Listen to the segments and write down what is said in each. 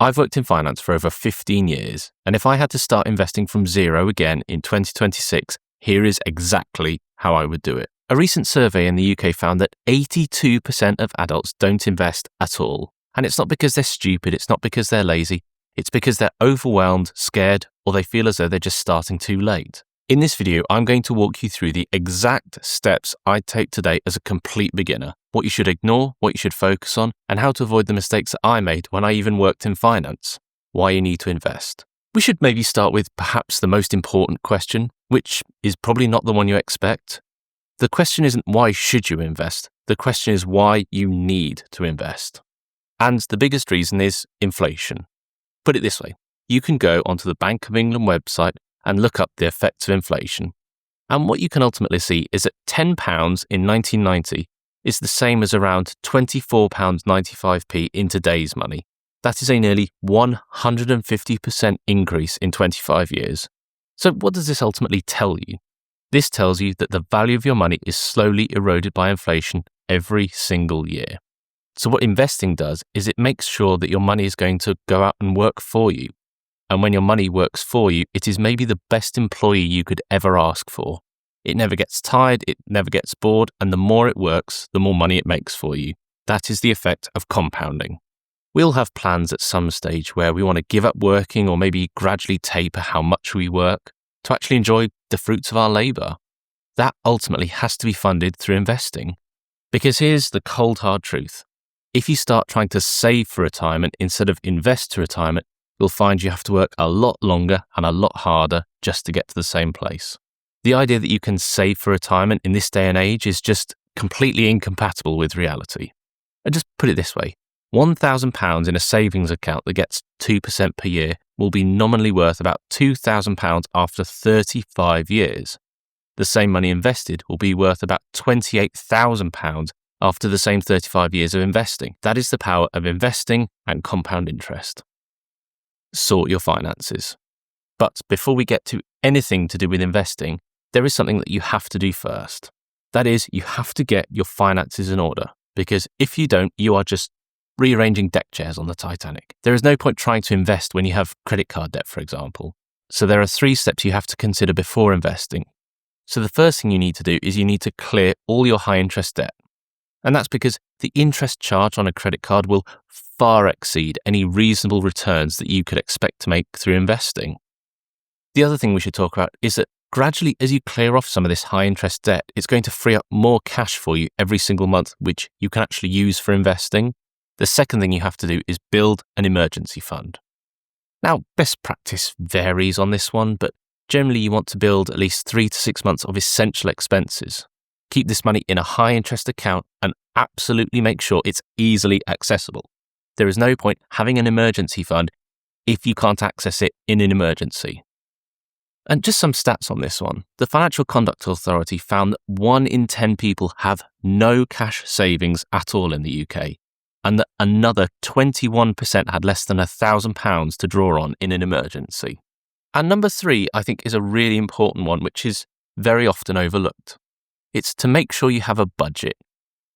I've worked in finance for over 15 years, and if I had to start investing from zero again in 2026, here is exactly how I would do it. A recent survey in the UK found that 82% of adults don't invest at all. And it's not because they're stupid, it's not because they're lazy, it's because they're overwhelmed, scared, or they feel as though they're just starting too late. In this video, I'm going to walk you through the exact steps I'd take today as a complete beginner, what you should ignore, what you should focus on, and how to avoid the mistakes that I made when I even worked in finance, why you need to invest. We should maybe start with perhaps the most important question, which is probably not the one you expect. The question isn't why should you invest, the question is why you need to invest. And the biggest reason is inflation. Put it this way, you can go onto the Bank of England website and look up the effects of inflation. And what you can ultimately see is that £10 in 1990 is the same as around £24.95p in today's money. That is a nearly 150% increase in 25 years. So what does this ultimately tell you? This tells you that the value of your money is slowly eroded by inflation every single year. So what investing does is it makes sure that your money is going to go out and work for you. And when your money works for you, it is maybe the best employee you could ever ask for. It never gets tired, it never gets bored, and the more it works, the more money it makes for you. That is the effect of compounding. We'll have plans at some stage where we want to give up working or maybe gradually taper how much we work to actually enjoy the fruits of our labour. That ultimately has to be funded through investing. Because here's the cold hard truth. If you start trying to save for retirement instead of invest to retirement, you'll find you have to work a lot longer and a lot harder just to get to the same place. The idea that you can save for retirement in this day and age is just completely incompatible with reality. And just put it this way, £1,000 in a savings account that gets 2% per year will be nominally worth about £2,000 after 35 years. The same money invested will be worth about £28,000 after the same 35 years of investing. That is the power of investing and compound interest. Sort your finances. But before we get to anything to do with investing, there is something that you have to do first. That is, you have to get your finances in order, because if you don't, you are just rearranging deck chairs on the Titanic. There is no point trying to invest when you have credit card debt, for example. So there are 3 steps you have to consider before investing. So the first thing you need to do is you need to clear all your high interest debt. And that's because the interest charged on a credit card will far exceed any reasonable returns that you could expect to make through investing. The other thing we should talk about is that gradually as you clear off some of this high interest debt, it's going to free up more cash for you every single month, which you can actually use for investing. The second thing you have to do is build an emergency fund. Now, best practice varies on this one, but generally you want to build at least 3 to 6 months of essential expenses. Keep this money in a high interest account and absolutely make sure it's easily accessible. There is no point having an emergency fund if you can't access it in an emergency. And just some stats on this one. The Financial Conduct Authority found that 1 in 10 people have no cash savings at all in the UK, and that another 21% had less than £1,000 to draw on in an emergency. And number 3, I think, is a really important one, which is very often overlooked. It's to make sure you have a budget.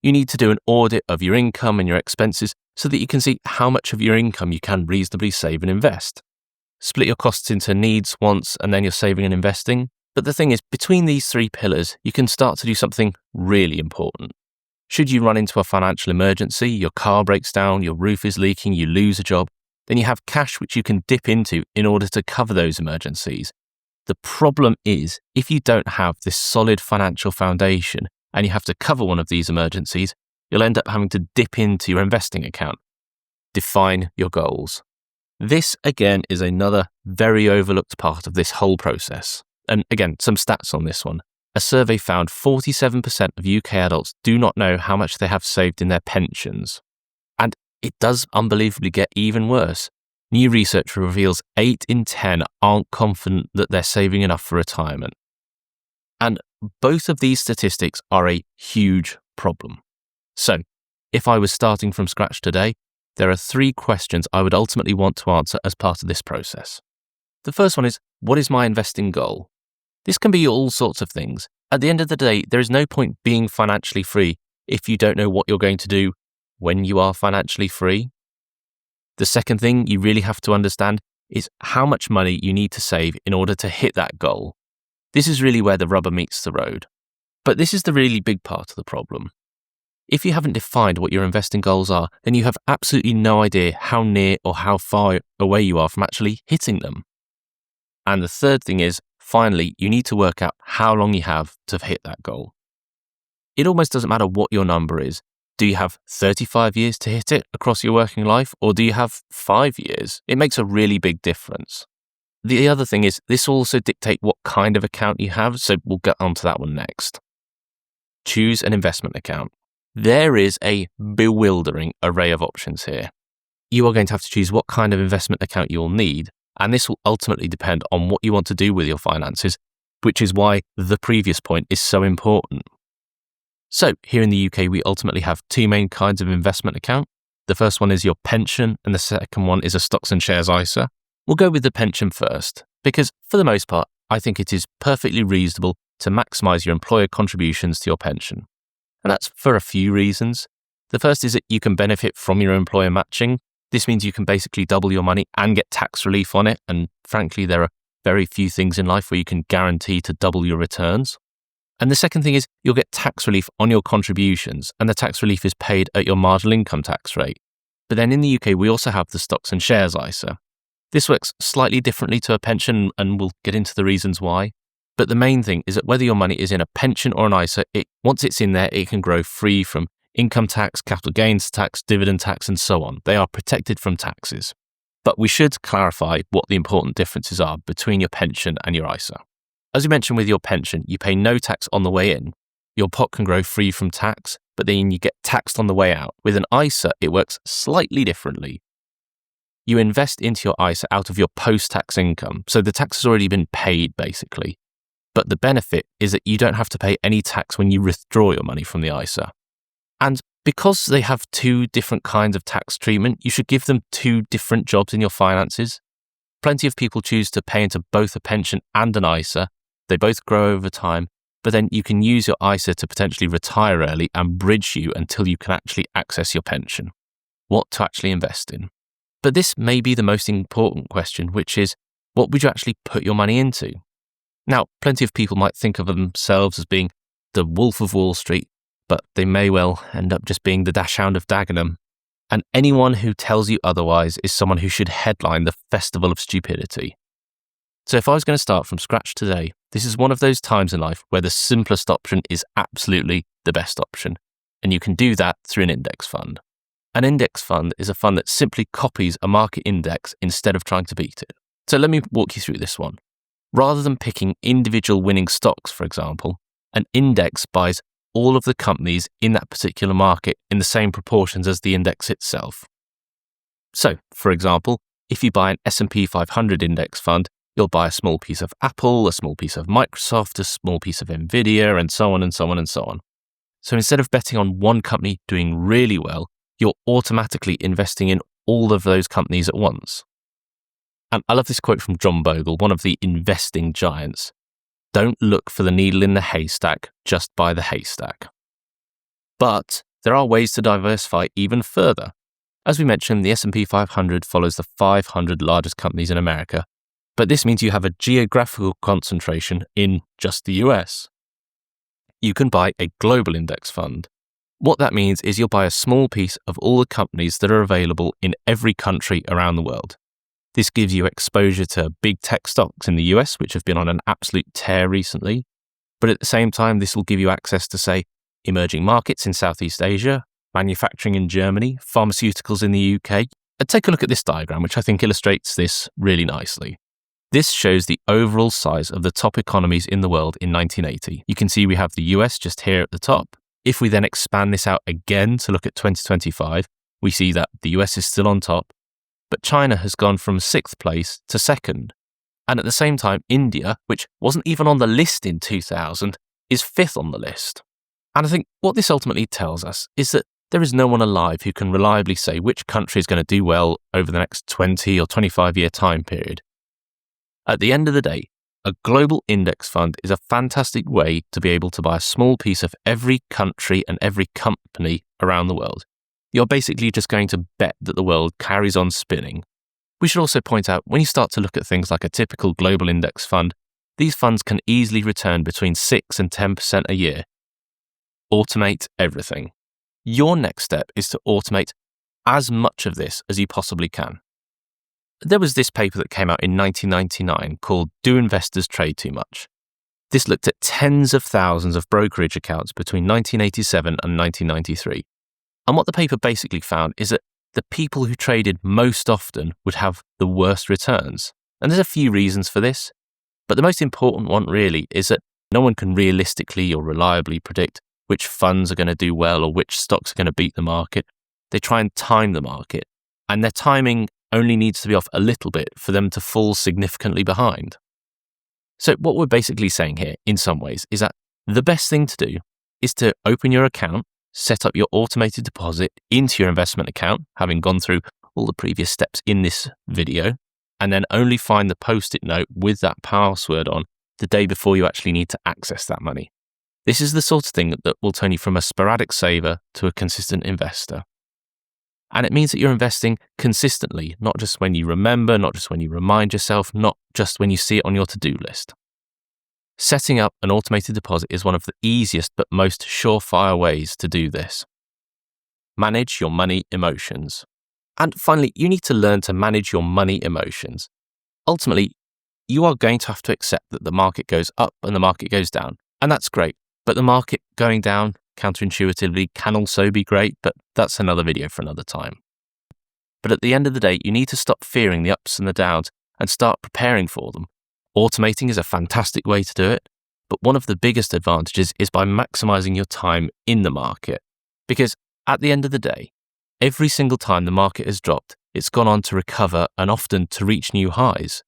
You need to do an audit of your income and your expenses so that you can see how much of your income you can reasonably save and invest. Split your costs into needs, wants, and then you're saving and investing. But the thing is, between these 3 pillars, you can start to do something really important. Should you run into a financial emergency, your car breaks down, your roof is leaking, you lose a job, then you have cash which you can dip into in order to cover those emergencies. The problem is, if you don't have this solid financial foundation and you have to cover one of these emergencies, you'll end up having to dip into your investing account. Define your goals. This, again, is another very overlooked part of this whole process. And again, some stats on this one. A survey found 47% of UK adults do not know how much they have saved in their pensions. And it does unbelievably get even worse. New research reveals 8 in 10 aren't confident that they're saving enough for retirement. And both of these statistics are a huge problem. So, if I was starting from scratch today, there are 3 questions I would ultimately want to answer as part of this process. The first one is, what is my investing goal? This can be all sorts of things. At the end of the day, there is no point being financially free if you don't know what you're going to do when you are financially free. The second thing you really have to understand is how much money you need to save in order to hit that goal. This is really where the rubber meets the road. But this is the really big part of the problem. If you haven't defined what your investing goals are, then you have absolutely no idea how near or how far away you are from actually hitting them. And the third thing is, finally, you need to work out how long you have to hit that goal. It almost doesn't matter what your number is. Do you have 35 years to hit it across your working life, or do you have 5 years? It makes a really big difference. The other thing is, this will also dictate what kind of account you have, so we'll get onto that one next. Choose an investment account. There is a bewildering array of options here. You are going to have to choose what kind of investment account you'll need, and this will ultimately depend on what you want to do with your finances, which is why the previous point is so important. So, here in the UK, we ultimately have two main kinds of investment account. The first one is your pension, and the second one is a stocks and shares ISA. We'll go with the pension first, because for the most part, I think it is perfectly reasonable to maximise your employer contributions to your pension. And that's for a few reasons. The first is that you can benefit from your employer matching. This means you can basically double your money and get tax relief on it. And frankly, there are very few things in life where you can guarantee to double your returns. And the second thing is you'll get tax relief on your contributions, and the tax relief is paid at your marginal income tax rate. But then in the UK, we also have the stocks and shares ISA. This works slightly differently to a pension, and we'll get into the reasons why. But the main thing is that whether your money is in a pension or an ISA, once it's in there, it can grow free from income tax, capital gains tax, dividend tax, and so on. They are protected from taxes. But we should clarify what the important differences are between your pension and your ISA. As we mentioned with your pension, you pay no tax on the way in. Your pot can grow free from tax, but then you get taxed on the way out. With an ISA, it works slightly differently. You invest into your ISA out of your post-tax income, so the tax has already been paid, basically. But the benefit is that you don't have to pay any tax when you withdraw your money from the ISA. And because they have two different kinds of tax treatment, you should give them two different jobs in your finances. Plenty of people choose to pay into both a pension and an ISA. They both grow over time, but then you can use your ISA to potentially retire early and bridge you until you can actually access your pension. What to actually invest in. But this may be the most important question, which is, what would you actually put your money into? Now, plenty of people might think of themselves as being the Wolf of Wall Street, but they may well end up just being the Dachshund of Dagenham. And anyone who tells you otherwise is someone who should headline the Festival of Stupidity. So if I was going to start from scratch today, this is one of those times in life where the simplest option is absolutely the best option. And you can do that through an index fund. An index fund is a fund that simply copies a market index instead of trying to beat it. So let me walk you through this one. Rather than picking individual winning stocks, for example, an index buys all of the companies in that particular market in the same proportions as the index itself. So, for example, if you buy an S&P 500 index fund, you'll buy a small piece of Apple, a small piece of Microsoft, a small piece of Nvidia, and so on and so on and so on. So instead of betting on one company doing really well, you're automatically investing in all of those companies at once. And I love this quote from John Bogle, one of the investing giants. Don't look for the needle in the haystack, just buy the haystack. But there are ways to diversify even further. As we mentioned, the S&P 500 follows the 500 largest companies in America, but this means you have a geographical concentration in just the US. You can buy a global index fund. What that means is you'll buy a small piece of all the companies that are available in every country around the world. This gives you exposure to big tech stocks in the US, which have been on an absolute tear recently. But at the same time, this will give you access to, say, emerging markets in Southeast Asia, manufacturing in Germany, pharmaceuticals in the UK. And take a look at this diagram, which I think illustrates this really nicely. This shows the overall size of the top economies in the world in 1980. You can see we have the US just here at the top. If we then expand this out again to look at 2025, we see that the US is still on top, but China has gone from 6th place to 2nd. And at the same time, India, which wasn't even on the list in 2000, is 5th on the list. And I think what this ultimately tells us is that there is no one alive who can reliably say which country is going to do well over the next 20 or 25-year time period. At the end of the day, a global index fund is a fantastic way to be able to buy a small piece of every country and every company around the world. You're basically just going to bet that the world carries on spinning. We should also point out, when you start to look at things like a typical global index fund, these funds can easily return between 6 and 10% a year. Automate everything. Your next step is to automate as much of this as you possibly can. There was this paper that came out in 1999 called Do Investors Trade Too Much? This looked at tens of thousands of brokerage accounts between 1987 and 1993. And what the paper basically found is that the people who traded most often would have the worst returns. And there's a few reasons for this, but the most important one really is that no one can realistically or reliably predict which funds are going to do well or which stocks are going to beat the market. They try and time the market, and their timing only needs to be off a little bit for them to fall significantly behind. So what we're basically saying here, in some ways, is that the best thing to do is to open your account, set up your automated deposit into your investment account, having gone through all the previous steps in this video, and then only find the post-it note with that password on the day before you actually need to access that money. This is the sort of thing that will turn you from a sporadic saver to a consistent investor. And it means that you're investing consistently, not just when you remember, not just when you remind yourself, not just when you see it on your to-do list. Setting up an automated deposit is one of the easiest but most surefire ways to do this. Manage your money emotions. And finally, you need to learn to manage your money emotions. Ultimately, you are going to have to accept that the market goes up and the market goes down. And that's great. But the market going down counterintuitively can also be great, but that's another video for another time. But at the end of the day, you need to stop fearing the ups and the downs and start preparing for them. Automating is a fantastic way to do it, but one of the biggest advantages is by maximizing your time in the market. Because at the end of the day, every single time the market has dropped, it's gone on to recover and often to reach new highs.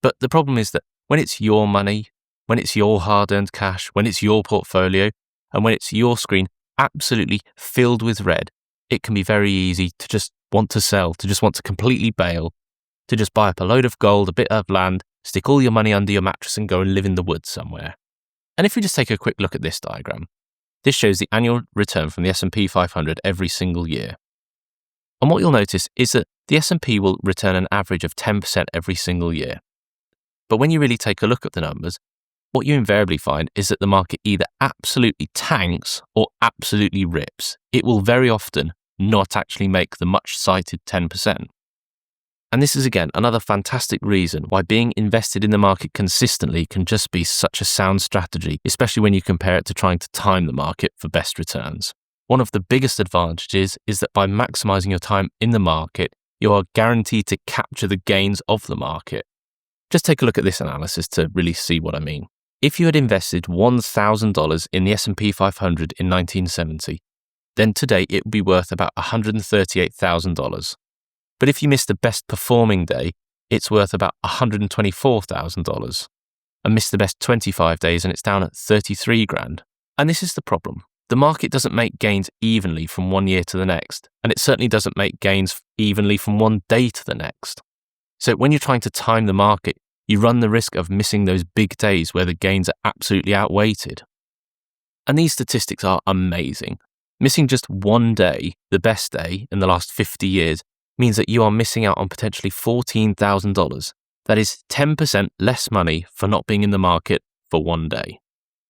But the problem is that when it's your money, when it's your hard-earned cash, when it's your portfolio, and when it's your screen absolutely filled with red, it can be very easy to just want to sell, to just want to completely bail, to just buy up a load of gold, a bit of land, stick all your money under your mattress and go and live in the woods somewhere. And if we just take a quick look at this diagram, this shows the annual return from the S&P 500 every single year. And what you'll notice is that the S&P will return an average of 10% every single year. But when you really take a look at the numbers, what you invariably find is that the market either absolutely tanks or absolutely rips. It will very often not actually make the much cited 10%. And this is again another fantastic reason why being invested in the market consistently can just be such a sound strategy, especially when you compare it to trying to time the market for best returns. One of the biggest advantages is that by maximizing your time in the market, you are guaranteed to capture the gains of the market. Just take a look at this analysis to really see what I mean. If you had invested $1,000 in the S&P 500 in 1970, then today it would be worth about $138,000. But if you missed the best performing day, it's worth about $124,000. And missed the best 25 days and it's down at 33 grand. And this is the problem. The market doesn't make gains evenly from one year to the next, and it certainly doesn't make gains evenly from one day to the next. So when you're trying to time the market, you run the risk of missing those big days where the gains are absolutely outweighted. And these statistics are amazing. Missing just one day, the best day in the last 50 years, means that you are missing out on potentially $14,000. That is 10% less money for not being in the market for one day.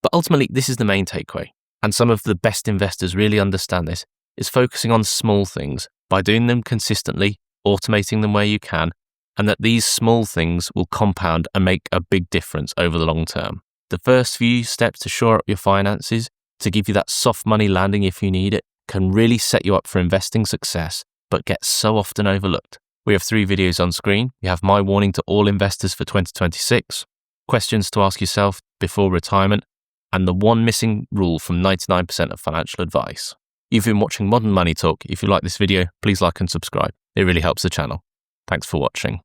But ultimately, this is the main takeaway. And some of the best investors really understand this, is focusing on small things by doing them consistently, automating them where you can, and that these small things will compound and make a big difference over the long term. The first few steps to shore up your finances, to give you that soft money landing if you need it, can really set you up for investing success, but gets so often overlooked. We have 3 videos on screen. You have my warning to all investors for 2026, questions to ask yourself before retirement, and the one missing rule from 99% of financial advice. You've been watching Modern Money Talk. If you like this video, please like and subscribe. It really helps the channel. Thanks for watching.